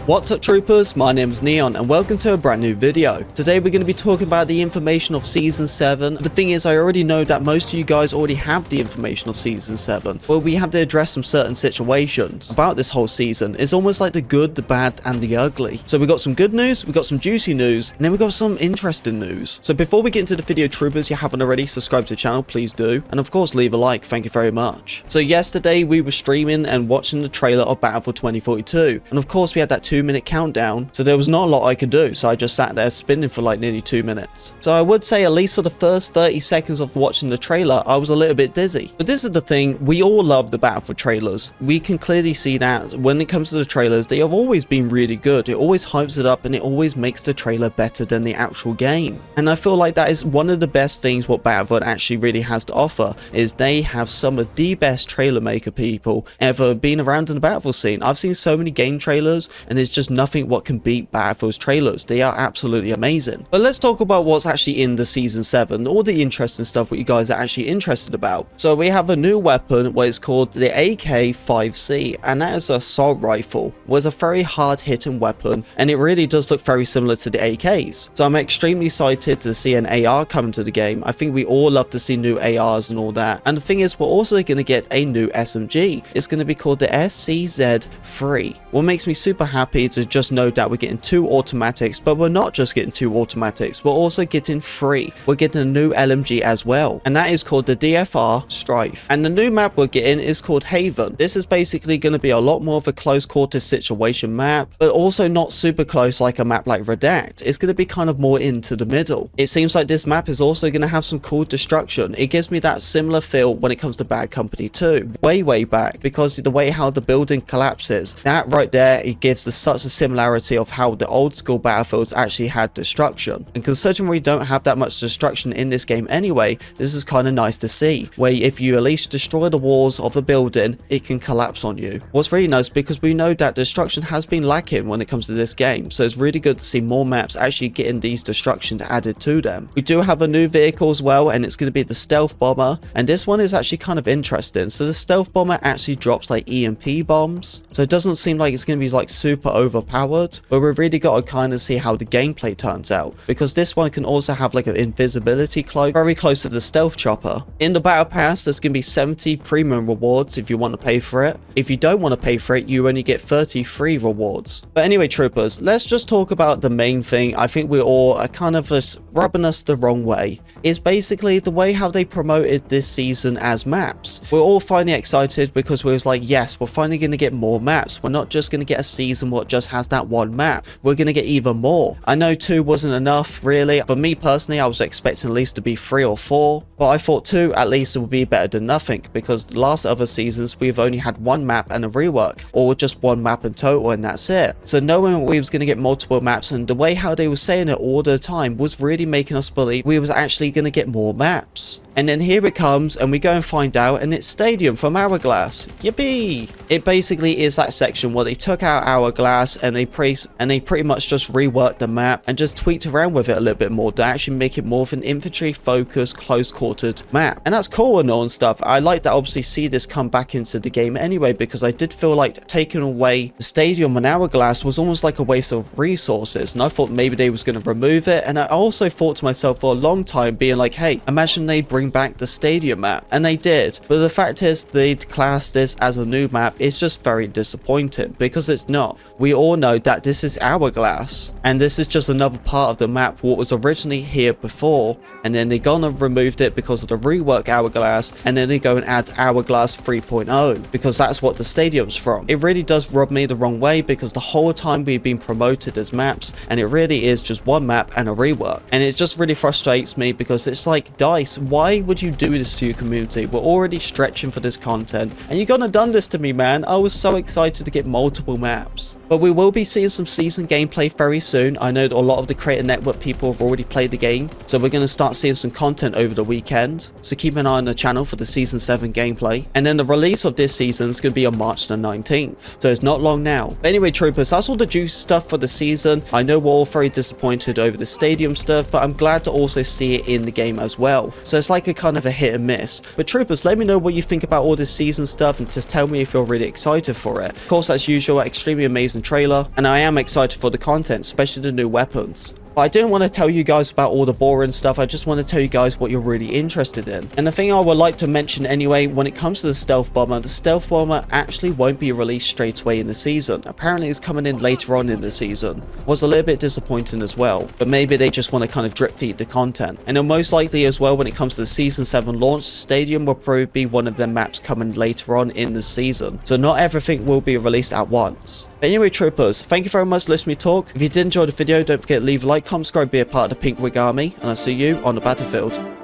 What's up troopers, my name is Neon and welcome to a brand new video. Today we're going to be talking about the information of Season 7. The thing is, I already know that most of you guys already have the information of Season 7, but we have to address some certain situations about this whole season. It's almost like the good, the bad and the ugly. So we got some good news, we got some juicy news, and then we got some interesting news. So before we get into the video troopers, if you haven't already, subscribe to the channel, please do. And of course leave a like, thank you very much. So yesterday we were streaming and watching the trailer of Battlefield 2042. And of course we had that 2-minute countdown, so there was not a lot I could do, so I just sat there spinning for like nearly 2 minutes. So I would say at least for the first 30 seconds of watching the trailer, I was a little bit dizzy. But this is the thing, we all love the Battlefield trailers. We can clearly see that when it comes to the trailers, they have always been really good. It always hypes it up and it always makes the trailer better than the actual game. And I feel like that is one of the best things what Battlefield actually really has to offer, is they have some of the best trailer maker people ever been around in the Battlefield scene. I've seen so many game trailers and there's just nothing what can beat Battlefield's trailers. They are absolutely amazing. But let's talk about what's actually in the Season 7, all the interesting stuff what you guys are actually interested about. So we have a new weapon, what is called the AK-5C, and that is an assault rifle. It was a very hard hitting weapon and it really does look very similar to the AKs. So I'm extremely excited to see an AR come to the game. I think we all love to see new ARs and all that. And the thing is, we're also going to get a new SMG. It's going to be called the SCZ-3. What makes me super happy to just know that we're getting 2 automatics, but we're not just getting 2 automatics, we're also getting 3. We're getting a new LMG as well, and that is called the DFR Strife. And the new map we're getting is called Haven. This is basically going to be a lot more of a close quarter situation map, but also not super close like a map like Redact. It's going to be kind of more into the middle. It seems like this map is also going to have some cool destruction. It gives me that similar feel when it comes to Bad Company 2, way back, because the way how the building collapses, that right there, it gives such a similarity of how the old school Battlefields actually had destruction. And considering we don't have that much destruction in this game anyway, this is kind of nice to see, where if you at least destroy the walls of a building, it can collapse on you. What's really nice, because we know that destruction has been lacking when it comes to this game, so it's really good to see more maps actually getting these destructions added to them. We do have a new vehicle as well, and it's going to be the Stealth Bomber, and this one is actually kind of interesting. So the Stealth Bomber actually drops like EMP bombs, so it doesn't seem like it's going to be like super overpowered, but we've really got to kind of see how the gameplay turns out, because this one can also have like an invisibility cloak very close to the stealth chopper. In the battle pass, there's going to be 70 premium rewards if you want to pay for it. If you don't want to pay for it, you only get 33 rewards. But anyway troopers, let's just talk about the main thing. I think we all are kind of just rubbing us the wrong way, is basically the way how they promoted this season as maps. We're all finally excited because we was like, yes, we're finally going to get more maps. We're not just going to get a season what just has that one map. We're going to get even more. I know 2 wasn't enough really. For me personally, I was expecting at least to be 3 or 4, but I thought 2 at least would be better than nothing, because the last other seasons we've only had 1 map and a rework, or just 1 map in total and that's it. So knowing we was going to get multiple maps, and the way how they were saying it all the time was really making us believe we was actually going to get more maps. And then here it comes and we go and find out, and it's Stadium from Hourglass. Yippee! It basically is that section where they took out Hourglass and they pretty much just reworked the map and just tweaked around with it a little bit more to actually make it more of an infantry focused close quartered map. And that's cool and all and stuff. I like that obviously see this come back into the game anyway, because I did feel like taking away the Stadium and Hourglass was almost like a waste of resources, and I thought maybe they was going to remove it. And I also thought to myself for a long time being like, hey, imagine they bring back the Stadium map, and they did. But the fact is they class this as a new map. It's just very disappointing because it's not. We all know that this is Hourglass and this is just another part of the map what was originally here before, and then they gone and removed it because of the rework Hourglass, and then they go and add Hourglass 3.0 because that's what the Stadium's from. It really does rub me the wrong way, because the whole time we've been promoted as maps and it really is just 1 map and a rework, and it just really frustrates me because it's like, DICE, why would you do this to your community? We're already stretching for this content and you're gonna done this to me, man. I was so excited to get multiple maps. But we will be seeing some season gameplay very soon. I know that a lot of the Creator Network people have already played the game, so we're going to start seeing some content over the weekend. So keep an eye on the channel for the Season 7 gameplay. And then the release of this season is going to be on March the 19th. So it's not long now. But anyway, troopers, that's all the juice stuff for the season. I know we're all very disappointed over the Stadium stuff, but I'm glad to also see it in the game as well. So it's like like a kind of a hit and miss. But troopers, let me know what you think about all this season stuff, and just tell me if you're really excited for it. Of course, as usual, extremely amazing trailer, and I am excited for the content, especially the new weapons. But I didn't want to tell you guys about all the boring stuff. I just want to tell you guys what you're really interested in. And the thing I would like to mention anyway, when it comes to the stealth bomber actually won't be released straight away in the season. Apparently it's coming in later on in the season. Was a little bit disappointing as well, but maybe they just want to kind of drip feed the content. And most likely as well, when it comes to the season 7 launch, Stadium will probably be one of their maps coming later on in the season. So not everything will be released at once. But anyway, troopers, thank you very much for listening to me talk. If you did enjoy the video, don't forget to leave a like, comment, subscribe, be a part of the Pink Wig Army, and I'll see you on the battlefield.